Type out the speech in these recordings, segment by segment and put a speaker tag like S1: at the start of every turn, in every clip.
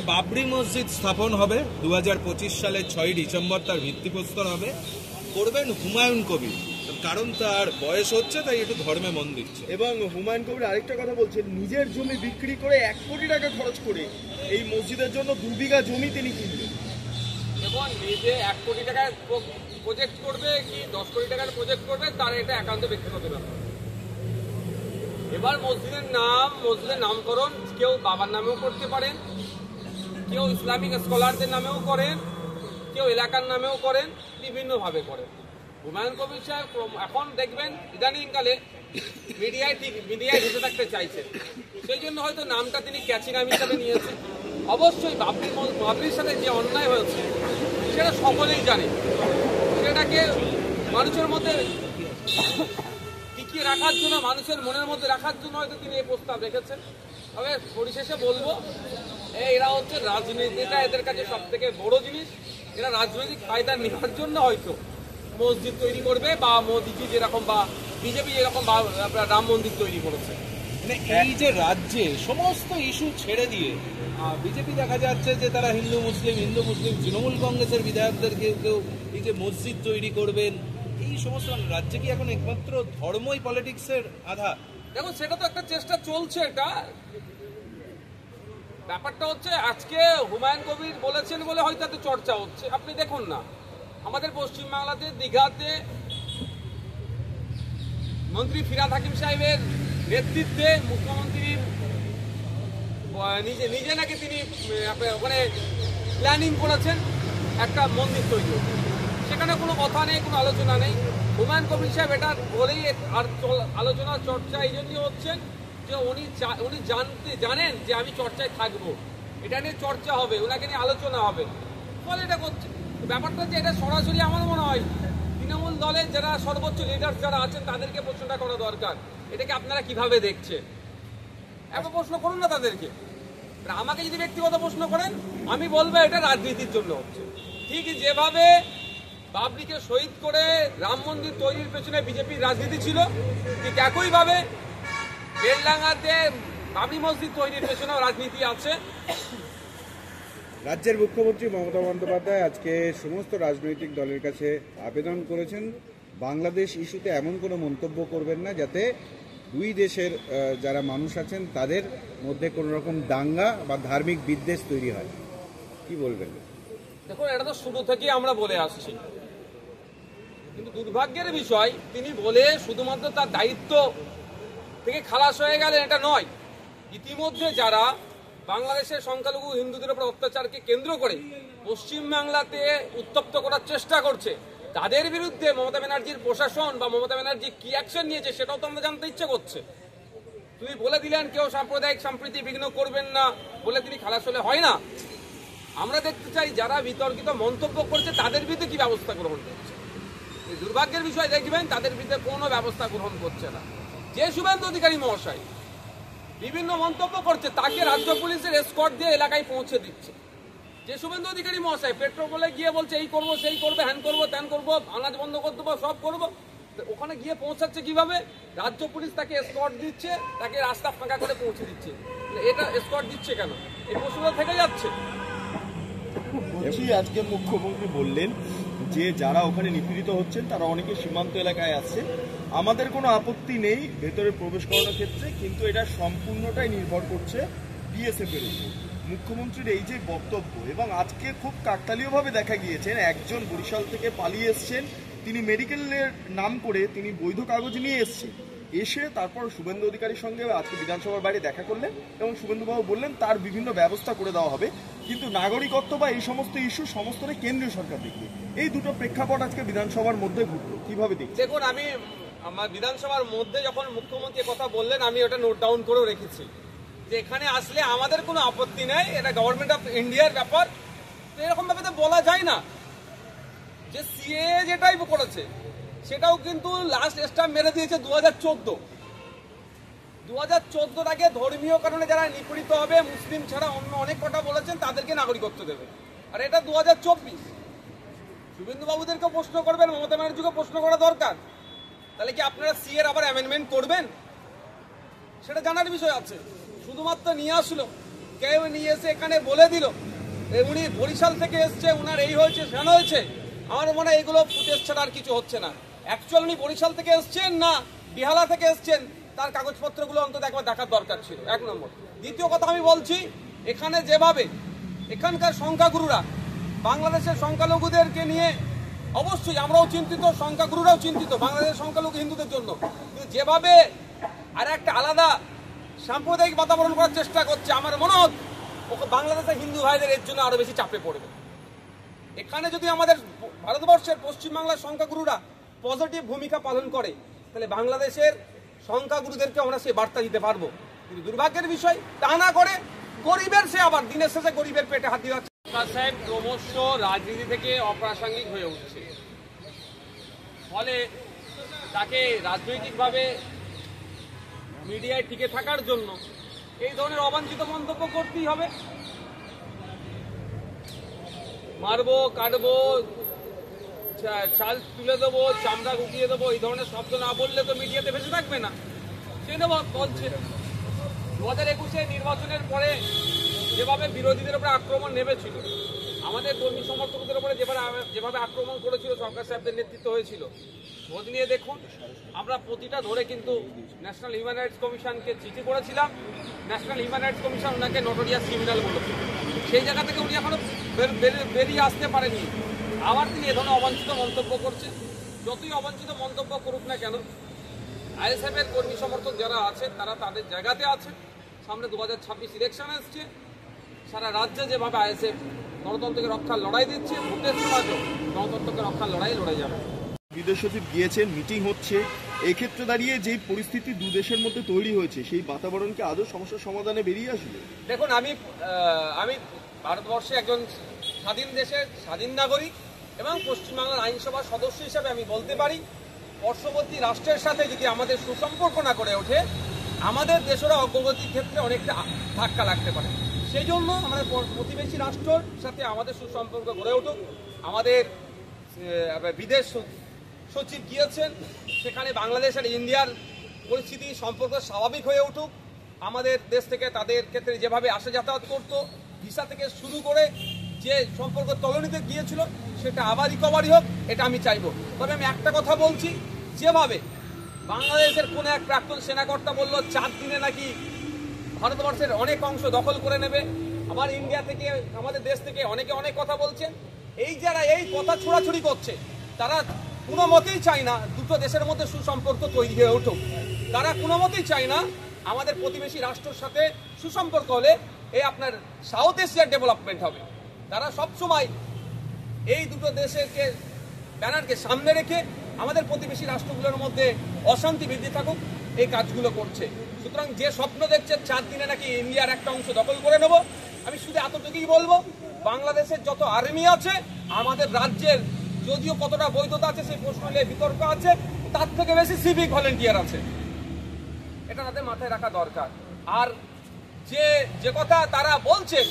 S1: জায়গায় বাবরি মসজিদ স্থাপন হবে 2025 সালের 6ই ডিসেম্বর তার ভিত্তিপ্রস্তর হবে, করবেন হুমায়ুন কবির, কারণ তার বয়স হচ্ছে তাই একটু ধর্মে মন দিচ্ছে।
S2: এবং হুমায়ুন কবির আরেকটা কথা বলছেন, নিজের জমি বিক্রি করে 1 কোটি টাকা খরচ করে এই মসজিদের জন্য 2 বিঘা জমি তিনি কিনবেন।
S3: এবং নিজে 1 কোটি টাকার প্রজেক্ট করবে কি 10 কোটি টাকার প্রজেক্ট করবে তার এটা একান্ত ব্যক্তিগত ব্যাপার। এবার মসজিদের নামকরণ কেউ বাবার নামেও করতে পারেন, কেউ ইসলামিক স্কলারদের নামেও করেন, কেউ এলাকার নামেও করেন, বিভিন্নভাবে করেন। হুমায়ুন কবির সাহেব এখন দেখবেন ইদানিংকালে মিডিয়ায় ভেসে থাকতে চাইছেন, সেই জন্য হয়তো নামটা তিনি ক্যাচি নাম হিসাবে নিয়েছেন। অবশ্যই বাবরির সাথে যে অন্যায় হয়েছে সেটা সকলেই জানে, সেটাকে মানুষের মধ্যে টিকিয়ে রাখার জন্য, মানুষের মনের মধ্যে রাখার জন্য হয়তো তিনি এই প্রস্তাব রেখেছেন। তবে পরিশেষে বলবো, এরা হচ্ছে রাজনীতিটা এদের কাছে সব থেকে বড় জিনিস। এরা রাজনৈতিক ফায়দা নেওয়ার জন্য হয়তো মসজিদ তৈরি করবে, বা মোদিজি যেরকম বা বিজেপি যেরকম রাম মন্দির তৈরি করেছে।
S1: মানে এই যে রাজ্যে সমস্ত ইস্যু ছেড়ে দিয়ে বিজেপি দেখা যাচ্ছে যে তারা হিন্দু মুসলিম তৃণমূল কংগ্রেসের বিধায়কদেরকে কেউ এই যে মসজিদ তৈরি করবেন, এই সমস্ত রাজ্যে কি এখন একমাত্র ধর্মই পলিটিক্সের আধার?
S3: দেখুন, সেটা তো একটা চেষ্টা চলছে। এটা ব্যাপারটা হচ্ছে আজকে হুমায়ুন কবির বলেছেন বলে হয়তো এত চর্চা হচ্ছে। আপনি দেখুন না, আমাদের পশ্চিমবাংলাতে দীঘাতে মন্ত্রী ফিরহাদ হাকিম সাহেবের নেতৃত্বে মুখ্যমন্ত্রী নিজে নাকি তিনি ওখানে প্ল্যানিং করেছেন একটা মন্দির তৈরি, সেখানে কোনো কথা নেই, কোনো আলোচনা নেই। হুমায়ুন কবির সাহেব এটা বলেই আর আলোচনা চর্চা এই জন্যই হচ্ছেন যে উনি জানেন যে আমি চর্চায় থাকবো, এটা নিয়ে চর্চা হবে, ওনাকে নিয়ে আলোচনা হবে, ফলে এটা করছে। ব্যাপারটা যে এটা সরাসরি আমার মনে হয় তৃণমূল দলের যারা সর্বোচ্চ লিডার যারা আছেন তাদেরকে প্রশ্নটা করা দরকার, এটাকে আপনারা কিভাবে দেখছেন? একটা প্রশ্ন করুন না তাদেরকে। আমাকে যদি ব্যক্তিগত প্রশ্ন করেন, আমি বলবো এটা রাজনীতির জন্য হচ্ছে। ঠিক যেভাবে বাবরিকে শহীদ করে রাম মন্দির তৈরির পেছনে বিজেপির রাজনীতি ছিল, ঠিক একইভাবে বেলডাঙ্গাতে বাবরি মসজিদ তৈরির পেছনেও রাজনীতি আছে।
S4: রাজ্যের মুখ্যমন্ত্রী মমতা বন্দ্যোপাধ্যায় আজকে সমস্ত রাজনৈতিক দলের কাছে আবেদন করেছেন বাংলাদেশ ইস্যুতে এমন কোনো মন্তব্য করবেন না যাতে দুই দেশের যারা মানুষ আছেন তাদের মধ্যে কোনো রকম দাঙ্গা বা ধার্মিক বিদ্বেষ তৈরি হয়। কি বলবেন?
S3: দেখুন, এটা তো শুরু থেকেই আমরা বলে আসছি, কিন্তু দুর্ভাগ্যের বিষয় তিনি বলে শুধুমাত্র তার দায়িত্ব থেকে খালাস হয়ে গেলেন এটা নয়। ইতিমধ্যে যারা বাংলাদেশের সংখ্যালঘু হিন্দুদের উপর অত্যাচারকে কেন্দ্র করে পশ্চিমবাংলাতে উত্তপ্ত করার চেষ্টা করছে, তাদের বিরুদ্ধে মমতা ব্যানার্জির প্রশাসন বা মমতা ব্যানার্জি কি অ্যাকশন নিয়েছে সেটাও তো আমরা জানতে ইচ্ছে করছে। তুমি বলে দিলেন কেউ সাম্প্রদায়িক সম্প্রীতি বিঘ্ন করবেন না বলে তিনি খালাস হলে হয় না। আমরা দেখতে চাই যারা বিতর্কিত মন্তব্য করছে তাদের বিরুদ্ধে কি ব্যবস্থা গ্রহণ করছে। দুর্ভাগ্যের বিষয় দেখবেন তাদের বিরুদ্ধে কোনো ব্যবস্থা গ্রহণ করছে না। যে শুভেন্দু অধিকারী মহাশয় বিভিন্ন মন্তব্য করছে তাকে রাজ্য পুলিশের এসকর্ট দিয়ে এলাকায় পৌঁছে দিচ্ছে। যে শুভেন্দু অধিকারী মহাশয় পেট্রোপোলে গিয়ে বলছে এই করবো সেই করবো হ্যান করবো ত্যান করবো আনাজ বন্ধ করে দেবো সব করবো, ওখানে গিয়ে পৌঁছাচ্ছে কিভাবে? রাজ্য পুলিশ তাকে এসকর্ট দিচ্ছে, তাকে রাস্তা ফাঁকা করে পৌঁছে দিচ্ছে। এটা এসকর্ট দিচ্ছে কেন? এই প্রশ্নটা থেকে যাচ্ছে।
S2: আজকে মুখ্যমন্ত্রী বললেন যে যারা ওখানে নিপীড়িত হচ্ছেন তারা অনেকে সীমান্ত এলাকায় আসছে, আমাদের কোনো আপত্তি নেই ভেতরে প্রবেশ করানোর ক্ষেত্রে, কিন্তু এটা সম্পূর্ণটাই নির্ভর করছে বিএসএফ এর উপর। মুখ্যমন্ত্রীর এই যে বক্তব্য, এবং আজকে খুব কাকতালীয়ভাবে দেখা গিয়েছেন একজন বরিশাল থেকে পালিয়ে এসছেন, তিনি মেডিকেলের নাম করে তিনি বৈধ কাগজ নিয়ে এসছেন, এসে তারপর শুভেন্দু অধিকারীর সঙ্গে আজকে বিধানসভার বাইরে দেখা করলেন এবং শুভেন্দুবাবু বললেন তার বিভিন্ন ব্যবস্থা করে দেওয়া হবে, কিন্তু নাগরিকত্ব বা এই সমস্ত ইস্যু সমস্তটাই কেন্দ্রীয় সরকার দেখবে। এই দুটো প্রেক্ষাপট আজকে বিধানসভার মধ্যে ঘটলো, কিভাবে দেখছেন?
S3: দেখুন, আমি আমার বিধানসভার মধ্যে যখন মুখ্যমন্ত্রী কথা বললেন আমি ওটা নোট ডাউন করেও রেখেছি যে এখানে আসলে আমাদের কোনো আপত্তি নেই, এটা গভর্নমেন্ট অফ ইন্ডিয়ার ব্যাপার। তো এরকম ভাবে তো বলা যায় না। যে সিএ যেটাই করেছে সেটাও কিন্তু লাস্ট স্টাম্প মেরে দিয়েছে 2014 আগে ধর্মীয় কারণে যারা নিপীড়িত হবে মুসলিম ছাড়া অন্য অনেক কথা বলেছেন তাদেরকে নাগরিকত্ব দেবে, আর এটা 2024। শুভেন্দু বাবুদেরকেও প্রশ্ন করবেন, মমতা ব্যানার্জিকেও প্রশ্ন করা দরকার। তাহলে কি আপনারা সিএর আবার অ্যামেন্ডমেন্ট করবেন? সেটা জানার বিষয় আছে। শুধুমাত্র নিয়ে আসলো কেউ নিয়ে এসে এখানে বলে দিল উনি বরিশাল থেকে এসছে, উনার এই হয়েছে সেন হয়েছে, আমার মনে হয় এগুলো ফুটেজ ছাড়া আর কিছু হচ্ছে না। অ্যাকচুয়ালি উনি বরিশাল থেকে এসছেন না বেহালা থেকে এসছেন, তার কাগজপত্রগুলো অন্তত একবার দেখার দরকার ছিল, 1 নম্বর। দ্বিতীয় কথা আমি বলছি, এখানে যেভাবে এখানকার সংখ্যাগুরুরা বাংলাদেশের সংখ্যালঘুদেরকে নিয়ে, অবশ্যই আমরাও চিন্তিত, সংখ্যাগুরুরাও চিন্তিত বাংলাদেশের সংখ্যালঘু হিন্দুদের জন্য, কিন্তু যেভাবে আর একটা আলাদা সাম্প্রদায়িক বাতাবরণ করার চেষ্টা করছে, আমার মনে হয় বাংলাদেশের হিন্দু ভাইদের এর জন্য আরো বেশি চাপে পড়বে। এখানে যদি আমাদের ভারতবর্ষের পশ্চিমবাংলার সংখ্যাগুরুরা পজিটিভ ভূমিকা পালন করে, তাহলে বাংলাদেশের সংখ্যাগুরুদেরকে আমরা সেই বার্তা দিতে পারবো। কিন্তু দুর্ভাগ্যের বিষয়, তা না করে গরিবের সে আবার দিনের শেষে গরিবের পেটে হাত দিয়ে যাচ্ছে। সাহেব ক্রমশ রাজনীতি থেকে অপ্রাসঙ্গিক হয়ে উঠছে, ফলে তাকে রাজনৈতিকভাবে মিডিয়ায় টিকে থাকার জন্য এই ধরনের অবাঞ্ছিত মন্তব্য করতেই হবে। মারবো, কাটবো, চাল তুলে দেবো, চামড়া গুটিয়ে দেবো, এই ধরনের শব্দ না বললে তো মিডিয়াতে ভেসে থাকবে না। সে বলছে 2021 নির্বাচনের পরে যেভাবে বিরোধীদের উপরে আক্রমণ নেমেছিল, আমাদের কর্মী সমর্থকদের উপরে যেভাবে আক্রমণ করেছিল সরকার সাহেবদের নেতৃত্ব হয়েছিল, খোঁজ নিয়ে দেখুন। আমরা প্রতিটা ধরে কিন্তু ন্যাশনাল হিউম্যান রাইটস কমিশনকে চিঠি করেছিলাম। ন্যাশনাল হিউম্যান রাইটস কমিশন ওনাকে নটোরিয়াস ক্রিমিনাল বলেছে। সেই জায়গা থেকে উনি এখনো বেরিয়ে আসতে পারেনি। আবার তিনি এ ধরনের অবাঞ্ছিত মন্তব্য করছেন। যতই অবাঞ্ছিত মন্তব্য করুক না কেন, আইএসএফের কর্মী সমর্থক যারা আছে তারা তাদের জায়গাতে আছে। সামনে 2026 ইলেকশন আসছে। সারা রাজ্যে যেভাবে আইএসএফ গণতন্ত্রকে রক্ষার লড়াই দিচ্ছে, ভোটের সমাজও গণতন্ত্রকে রক্ষার লড়াই যাবে।
S2: বিদেশ সচিব গিয়েছেন, মিটিং হচ্ছে, এক্ষেত্রে দাঁড়িয়ে যেই পরিস্থিতি দু দেশের মধ্যে তৈরি হয়েছে, সেই বাতাবরণকে আদৌ সমস্যার সমাধানে বেরিয়ে আসবে?
S3: দেখুন, আমি ভারতবর্ষে একজন স্বাধীন দেশের স্বাধীন নাগরিক এবং পশ্চিমবাংলার আইনসভার সদস্য হিসাবে আমি বলতে পারি, পার্শ্ববর্তী রাষ্ট্রের সাথে যদি আমাদের সুসম্পর্ক না করে ওঠে, আমাদের দেশের অগ্রগতির ক্ষেত্রে অনেকটা ধাক্কা লাগতে পারে। সেই জন্য আমাদের প্রতিবেশী রাষ্ট্রের সাথে আমাদের সুসম্পর্ক গড়ে উঠুক। আমাদের বিদেশ সচিব গিয়েছেন, সেখানে বাংলাদেশ আর ইন্ডিয়ার পরিস্থিতি সম্পর্ক স্বাভাবিক হয়ে উঠুক। আমাদের দেশ থেকে তাদের ক্ষেত্রে যেভাবে আসা যাতায়াত করতো, ভিসা থেকে শুরু করে যে সম্পর্ক তলনিতে গিয়েছিল, সেটা আবার রিকভারি হোক, এটা আমি চাইবো। তবে আমি একটা কথা বলছি, যেভাবে বাংলাদেশের কোনো এক প্রাক্তন সেনাকর্তা বলল 4 দিনে নাকি ভারতবর্ষের অনেক অংশ দখল করে নেবে, আবার ইন্ডিয়া থেকে আমাদের দেশ থেকে অনেকে অনেক কথা বলছেন। এই যারা এই কথা ছোড়াছুড়ি করছে, তারা কোনো মতেই চায় না দুটো দেশের মধ্যে সুসম্পর্ক তৈরি হয়ে উঠুক। তারা কোনো মতেই চায় না আমাদের প্রতিবেশী রাষ্ট্রের সাথে সুসম্পর্ক হলে এই আপনার সাউথ এশিয়ার ডেভেলপমেন্ট হবে। তারা সবসময় এই দুটো দেশেরকে ব্যানারকে সামনে রেখে আমাদের প্রতিবেশী রাষ্ট্রগুলোর মধ্যে অশান্তি বৃদ্ধি থাকুক, এই কাজগুলো করছে। সুতরাং যে স্বপ্ন দেখছে 4 দিনে নাকি ইন্ডিয়ার একটা অংশ দখল করে নেব, আমি শুধু এতটুকুই বলবো, বাংলাদেশের যত আর্মি আছে, আমাদের রাজ্যের যদিও কতটা বৈধতা আছে সেই প্রশ্ন নিয়ে বিতর্ক আছে, তার থেকে বেশি সিভিক ভলেন্টিয়ার আছে। এটা তাদের মাথায় রাখা দরকার। আর যে কথা তারা বলছেন,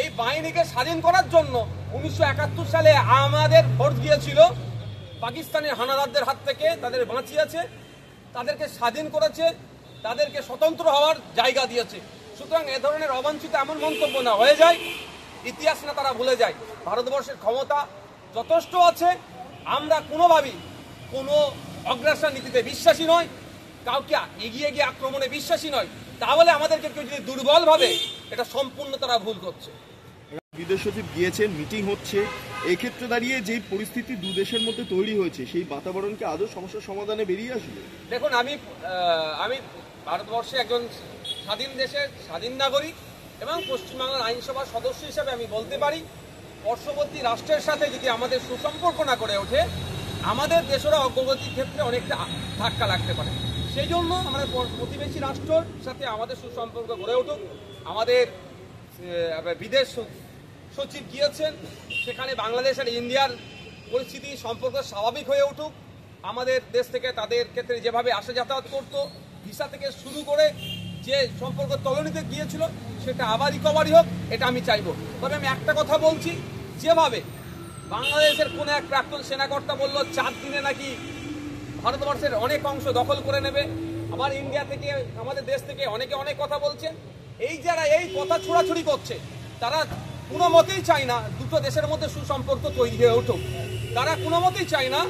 S3: এই বাহিনীকে স্বাধীন করার জন্য 1971 সালে আমাদের ফোর্স গিয়েছিল, পাকিস্তানের হানাদারদের হাত থেকে তাদের বাঁচিয়েছে, তাদেরকে স্বাধীন করেছে, তাদেরকে স্বতন্ত্র হওয়ার জায়গা দিয়েছে। সুতরাং এ ধরনের অবাঞ্ছিত এমন মন্তব্য না হয়ে যায়, ইতিহাস না তারা ভুলে যায়। ভারতবর্ষের ক্ষমতা যথেষ্ট আছে, আমরা কোনোভাবেই কোনো অগ্রাসন নীতিতে বিশ্বাসী নয়, কাউকে এগিয়ে গিয়ে আক্রমণে বিশ্বাসী নয়। তাহলে আমাদেরকে কেউ যদি দুর্বল ভাবে, এটা সম্পূর্ণ তারা ভুল করছে।
S2: বিদেশ সচিব গিয়েছেন, মিটিং হচ্ছে, এক্ষেত্রে দাঁড়িয়ে যেই পরিস্থিতি দু দেশের মধ্যে তৈরি হয়েছে, সেই বাতাবরণকে আদৌ সমস্যার সমাধানে বেরিয়ে আসবে?
S3: দেখুন, আমি ভারতবর্ষে একজন স্বাধীন দেশের স্বাধীন নাগরিক এবং পশ্চিমবাংলার আইনসভার সদস্য হিসাবে আমি বলতে পারি, পার্শ্ববর্তী রাষ্ট্রের সাথে যদি আমাদের সুসম্পর্ক না করে ওঠে, আমাদের দেশের অগ্রগতির ক্ষেত্রে অনেকটা ধাক্কা লাগতে পারে। সেই জন্য আমাদের প্রতিবেশী রাষ্ট্রের সাথে আমাদের সুসম্পর্ক গড়ে উঠুক। আমাদের বিদেশ সচিব গিয়েছেন, সেখানে বাংলাদেশ আর ইন্ডিয়ার পরিস্থিতি সম্পর্ক স্বাভাবিক হয়ে উঠুক। আমাদের দেশ থেকে তাদের ক্ষেত্রে যেভাবে আসা যাতায়াত করতো, ভিসা থেকে শুরু করে যে সম্পর্ক তলনিতে গিয়েছিল, সেটা আবার রিকভারি হোক, এটা আমি চাইবো। তবে আমি একটা কথা বলছি, যেভাবে বাংলাদেশের কোনো এক প্রাক্তন সেনাকর্তা বলল 4 দিনে নাকি ভারতবর্ষের অনেক অংশ দখল করে নেবে, আবার ইন্ডিয়া থেকে আমাদের দেশ থেকে অনেকে অনেক কথা বলছেন, এই যারা এই কথা ছোড়াছুড়ি করছে তারা কোনো মতেই চায় না দুটো দেশের মধ্যে সুসম্পর্ক তৈরি হয়ে উঠুক। তারা কোনো মতেই চায় না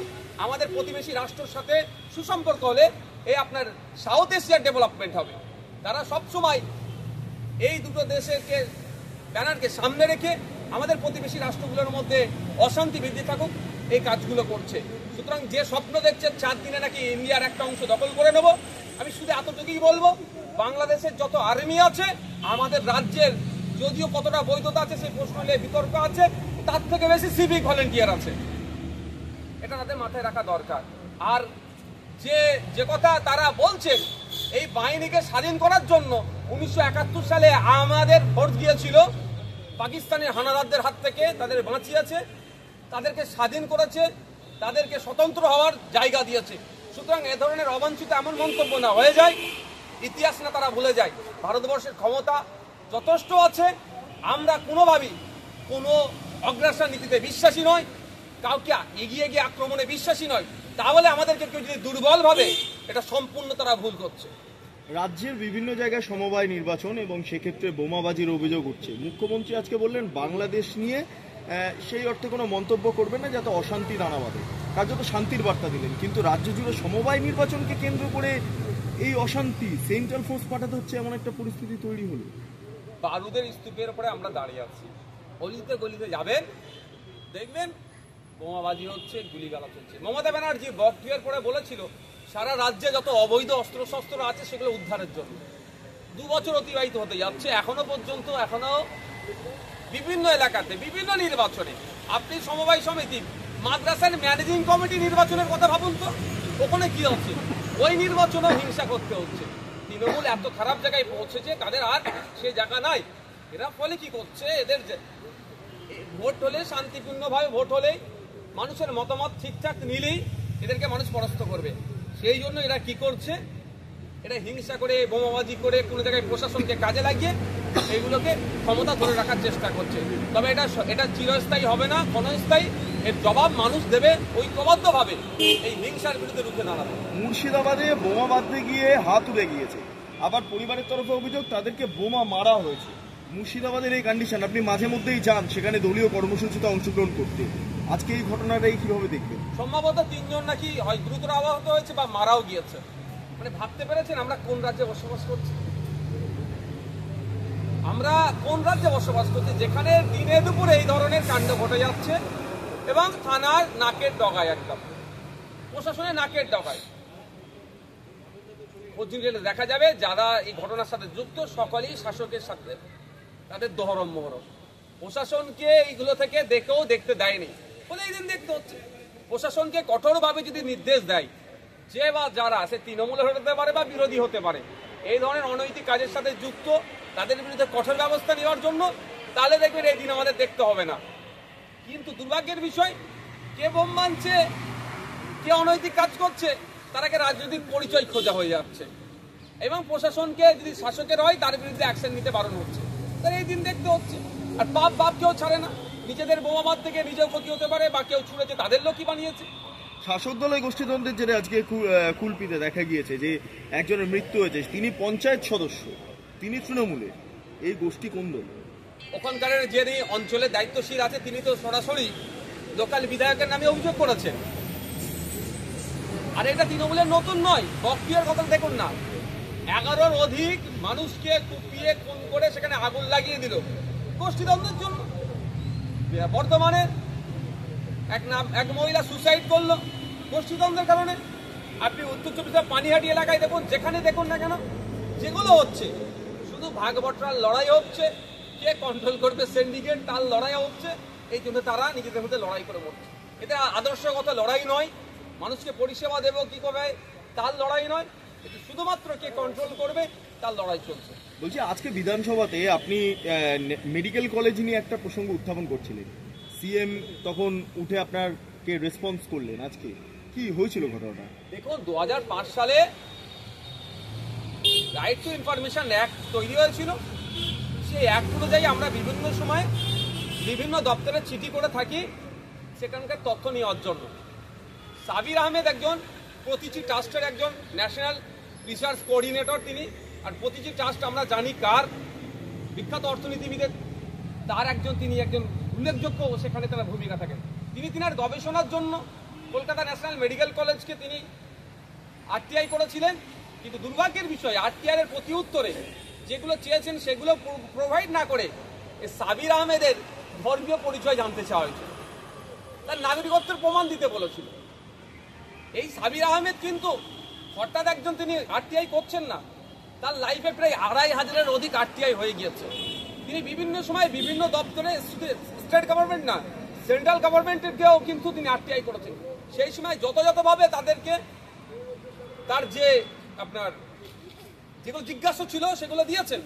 S3: আমাদের প্রতিবেশী রাষ্ট্রের সাথে সুসম্পর্ক হলে এই আপনার সাউথ এশিয়ার ডেভেলপমেন্ট হবে। তারা সবসময় এই দুটো দেশেরকে ব্যানারকে সামনে রেখে আমাদের প্রতিবেশী রাষ্ট্রগুলোর মধ্যে অশান্তি বৃদ্ধি থাকুক এই কাজগুলো করছে। সুতরাং যে স্বপ্ন দেখছে 4 দিনে নাকি ইন্ডিয়ার একটা অংশ দখল করে নেব, আমি শুধু এতটুকুই বলবো, বাংলাদেশের যত আর্মি আছে আমাদের রাজ্যের যদিও কতটা বৈধতা আছে সেই প্রশ্ন নিয়ে বিতর্ক আছে, তার থেকে বেশি সিভিক ভলেন্টিয়ার আছে। এটা তাদের মাথায় রাখা দরকার। আর যে কথা তারা বলছে এই বাহিনীকে স্বাধীন করার জন্য 1971 সালে আমাদের ফোর্স গিয়েছিল পাকিস্তানের হানাদারদের হাত থেকে, তাদের বাঁচিয়েছে, তাদেরকে স্বাধীন করেছে, তাদেরকে স্বতন্ত্র হওয়ার জায়গা দিয়েছে। সুতরাং এ ধরনের অবাঞ্ছিত এমন মন্তব্য না হয়ে যায়, ইতিহাস না তারা ভুলে যায়। ভারতবর্ষের ক্ষমতা যথেষ্ট আছে, আমরা কোনোভাবেই কোনো অগ্রাসন নীতিতে বিশ্বাসী নয়, কাউকে এগিয়ে গিয়ে আক্রমণে বিশ্বাসী নয়। তাহলে আমাদেরকে কেউ যদি দুর্বল ভাবে, এটা সম্পূর্ণ তারা ভুল করছে।
S2: রাজ্যের বিভিন্ন জায়গায় সমবায় নির্বাচন এবং সেক্ষেত্রে বোমাবাজির অভিযোগ উঠছে। মুখ্যমন্ত্রী আজকে বললেন বাংলাদেশ নিয়ে সেই অর্থে কোনো মন্তব্য করবেন না যাতে অশান্তি দানা বাঁধে, কার্যত শান্তির বার্তা দিলেন। কিন্তু রাজ্য জুড়ে সমবায় নির্বাচনকে কেন্দ্র করে এই অশান্তি, সেন্ট্রাল ফোর্স পাঠাতে হচ্ছে, এমন একটা পরিস্থিতি তৈরি হলো।
S3: বারুদের স্তূপের উপরে আমরা দাঁড়িয়ে আছি, অলিতে গলিতে যাবেন দেখবেন বোমাবাজি হচ্ছে, গুলিগালা চলছে। মমতা ব্যানার্জি বক্তব্যের পরে বলেছিল সারা রাজ্যে যত অবৈধ অস্ত্রশস্ত্র আছে সেগুলো উদ্ধারের জন্য। 2 বছর অতিবাহিত হতে যাচ্ছে, এখনো পর্যন্ত বিভিন্ন এলাকাতে বিভিন্ন নির্বাচনে আপনি সমবায় সমিতি, মাদ্রাসার ম্যানেজিং কমিটি নির্বাচনের কথা ভাবুন তো, ওখানে কি হচ্ছে? ওই নির্বাচনেও হিংসা করতে হচ্ছে। তৃণমূল এত খারাপ জায়গায় পৌঁছেছে, তাদের আর সে জায়গা নাই। এরা ফলে কি করছে, এদের ভোট হলে শান্তিপূর্ণভাবে ভোট হলে মানুষের মতামত ঠিকঠাক নিলেই এদেরকে মানুষ পরাস্ত করবে। সেই জন্য এরা কি করছে, এটা হিংসা করে, বোমাবাজি করে, কোনো জায়গায় প্রশাসনকে কাজে লাগিয়ে এইগুলোকে ক্ষমতা ধরে রাখার চেষ্টা করছে। তবে এটা চিরস্থায়ী হবে না, ক্ষণস্থায়ী। এর জবাব মানুষ দেবে ঐক্যবদ্ধভাবে, এই হিংসার বিরুদ্ধে রুখে দাঁড়াবে।
S2: মুর্শিদাবাদে বোমা বাঁধতে গিয়ে হাত উড়ে গিয়েছে, আবার পরিবারের তরফে অভিযোগ তাদেরকে বোমা মারা হয়েছে। মুর্শিদাবাদের এই কন্ডিশন, আপনি মাঝে মধ্যেই যান সেখানে দলীয় কর্মসূচিতে অংশগ্রহণ করতে, আজকে এই ঘটনাটাই কিভাবে দেখবেন?
S3: সম্ভবত 3 জন নাকি হয় গুরুতর আহত হয়েছে বা মারাও গিয়েছে। মানে ভাবতে পেরেছেন আমরা কোন রাজ্যে বসবাস করছি? আমরা কোন রাজ্যে বসবাস করছি যেখানে দিনে দুপুরে এই ধরনের কাণ্ড ঘটে যাচ্ছে এবং থানার নাকের ডগায়, একদম প্রশাসনের নাকের ডগায় দেখা যাবে যারা এই ঘটনার সাথে যুক্ত সকলেই শাসকের সাথে তাদের দহরম মহরম। প্রশাসনকে এইগুলো থেকে দেখতে দেয়নি বলে এই দিন দেখতে হচ্ছে। প্রশাসনকে কঠোরভাবে যদি নির্দেশ দেয়, যে বা যারা সে তৃণমূলের হতে পারে বা বিরোধী হতে পারে, এই ধরনের অনৈতিক কাজের সাথে যুক্ত তাদের বিরুদ্ধে কঠোর ব্যবস্থা নেওয়ার জন্য, তাহলে দেখবেন এই দিন আমাদের দেখতে হবে না। কিন্তু দুর্ভাগ্যের বিষয়, কে বোম মানছে, কে অনৈতিক কাজ করছে, তারাকে রাজনৈতিক পরিচয় খোঁজা হয়ে যাচ্ছে এবং প্রশাসনকে যদি শাসকের হয় তার বিরুদ্ধে অ্যাকশন নিতে বারণ হচ্ছে। তাহলে এই দিন দেখতে হচ্ছে। আর বাপ কেউ ছাড়ে না, নিজেদের বোমা মার থেকে নিজেও ক্ষতি হতে পারে, বা কেউ ছুঁড়েছে তাদের লোকই বানিয়েছে।
S2: শাসক দলের গোষ্ঠীদ্বন্দ্বের জেরে আজকে কুলপিতে দেখা গিয়েছে যে একজনের মৃত্যু হয়েছে, তিনি পঞ্চায়েত সদস্য, তিনি তৃণমূলের। এই গোষ্ঠী কোন দল?
S3: ওখানকার যিনি অঞ্চলের দায়িত্বশীল আছে তিনি তো সরাসরি লোকাল বিধায়কের নামে অভিযোগ করেছেন। আর এটা তৃণমূলের নতুন নয়, বক্তিয়ার কথা দেখুন না, 11-র অধিক মানুষকে কুপিয়ে খুন করে সেখানে আগুন লাগিয়ে দিল গোষ্ঠীদ্বন্দ্বের জন্য। বর্তমানে এক মহিলা সুসাইড করলো গোষ্ঠীদ্বন্দ্বের কারণে। আপনি উত্তর চব্বিশ পরগনার পানিহাটি এলাকায় দেখুন, যেখানে দেখুন না কেন যেগুলো হচ্ছে, শুধু ভাগ বটরার লড়াই হচ্ছে, কে কন্ট্রোল করবে সিন্ডিকেট তার লড়াই হচ্ছে। এই জন্য তারা নিজেদের মধ্যে লড়াই করে মরছে। এটা আদর্শগত লড়াই নয়, মানুষকে পরিষেবা দেবো কি করবে তার লড়াই নয়, এটা শুধুমাত্র কে কন্ট্রোল করবে তার লড়াই চলছে।
S2: বলছি, আজকে বিধানসভাতে আপনি মেডিকেল কলেজ নিয়ে একটা প্রসঙ্গ উত্থাপন করছিলেন, সিএম তখন উঠে আপনাকে রেসপন্স করলেন, আজকে কি হয়েছিল ঘটনাটা?
S3: দেখুন, 2005 সালে রাইট টু ইনফরমেশন অ্যাক্ট তৈরি হয়েছিল। সেই অ্যাক্ট অনুযায়ী আমরা বিভিন্ন সময় বিভিন্ন দপ্তরে চিঠি করে থাকি সেখানকার তথ্য নেওয়ার জন্য। সাবির আহমেদ একজন প্রতিটি ট্রাস্টের একজন ন্যাশনাল রিসার্চ কোঅর্ডিনেটর তিনি, আর প্রতিটি ট্রাস্ট আমরা জানি কার, বিখ্যাত অর্থনীতিবিদের তার একজন, তিনি একজন উল্লেখযোগ্য সেখানে তার ভূমিকা থাকেন। তিনি তিনার গবেষণার জন্য কলকাতা ন্যাশনাল মেডিকেল কলেজকে তিনি আরটিআই করেছিলেন, কিন্তু দুর্ভাগ্যের বিষয় আরটিআই এর প্রতি উত্তরে যেগুলো চেয়েছেন সেগুলো প্রোভাইড না করে এই সাবির আহমেদের ধর্মীয় পরিচয় জানতে চাওয়া হয়েছে, তার নাগরিকত্বের প্রমাণ দিতে বলেছিল। এই সাবির আহমেদ কিন্তু হঠাৎ একজন, তিনি আরটিআই করছেন না, তার লাইফে প্রায় 2500-এর অধিক আরটিআই হয়ে গিয়েছে। তিনি বিভিন্ন সময় বিভিন্ন দপ্তরে, স্টেট গভর্নমেন্ট না সেন্ট্রাল গভর্নমেন্টেরকেও কিন্তু তিনি আরটিআই করেছেন। সেই সময় যথাযথভাবে তাদেরকে তার যে আপনার যেগুলো জিজ্ঞাসা ছিল সেগুলো দিয়েছেন।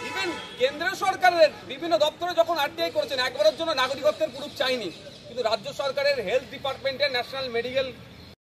S3: ইভেন কেন্দ্রীয় সরকারের বিভিন্ন দপ্তরে যখন আরটিআই করেছেন, একবারের জন্য নাগরিকত্বের প্রুফ চাইনি, কিন্তু রাজ্য সরকারের হেলথ ডিপার্টমেন্টের ন্যাশনাল মেডিকেল